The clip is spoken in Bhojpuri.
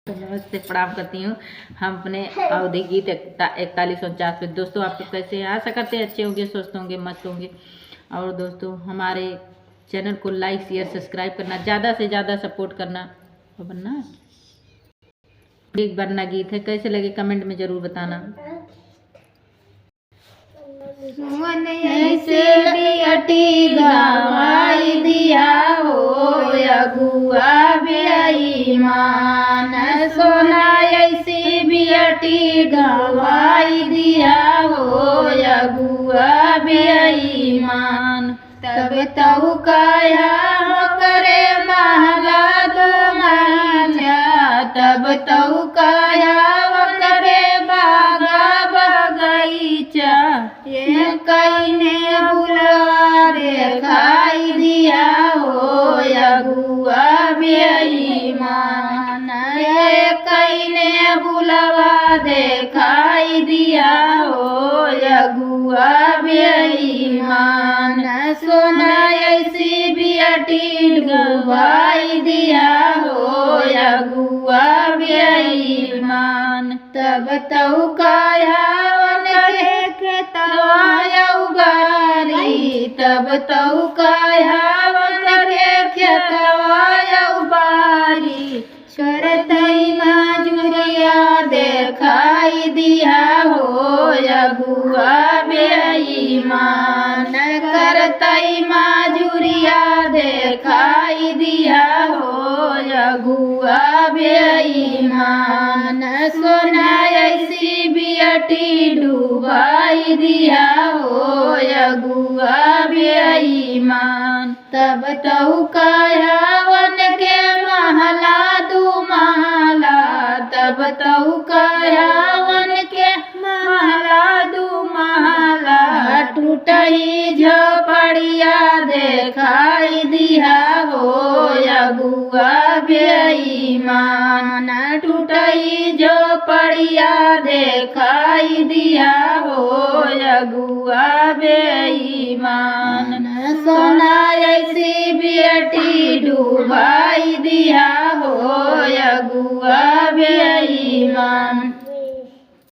तो नमस्ते, प्रणाम करती हूँ। हम अपने अवधि गीत 4149 पे दोस्तों आप लोग कैसे हैं? आशा करते हैं अच्छे होंगे, स्वस्थ होंगे, मस्त होंगे। और दोस्तों हमारे चैनल को लाइक शेयर सब्सक्राइब करना, ज़्यादा से ज़्यादा सपोर्ट करना। तो बनना एक बनना गीत है, कैसे लगे कमेंट में ज़रूर बताना। सुमन ऐसे बियटी गवाई दिया हो अगुआ बेईमान, सोना ऐसी बियटी गवाई दिया हो अगुआ बेईमान। तब तऊ काया करे महला दो मांझा, तब तऊ काया करे बागा बगीचा, ये कईने बुलवा देखाई दिया हो अगुआ बेईमान, ये कईने बुलवा देखाई दिया हो अगुआ बेईमान। सोना ऐसी बियटी डुबाई दिया हो अगुआ बेईमान। तब तऊ कायावन के खेतवाया उबारी, तब तऊ कायावन के खेतवाया उबारी, करतई मजूरिया देखाई दिया हो अगुआ बेईमान, करतई मजूरिया देखाई दिया हो अगुआ बेईमान। सोना ऐसी बियटी डुबाई दिया हो अगुआ बेईमान। तब तऊ कायावन के महला दू महला, तब तऊ कायावन के महला दू महला, टूटई झोपड़िया देखाई दिया हो अगुआ बेईमान, टूटई झोपड़िया देखाई दिया हो अगुआ बेईमान। सोना ऐसी बेटी डुबाई दिया हो अगुआ बेईमान।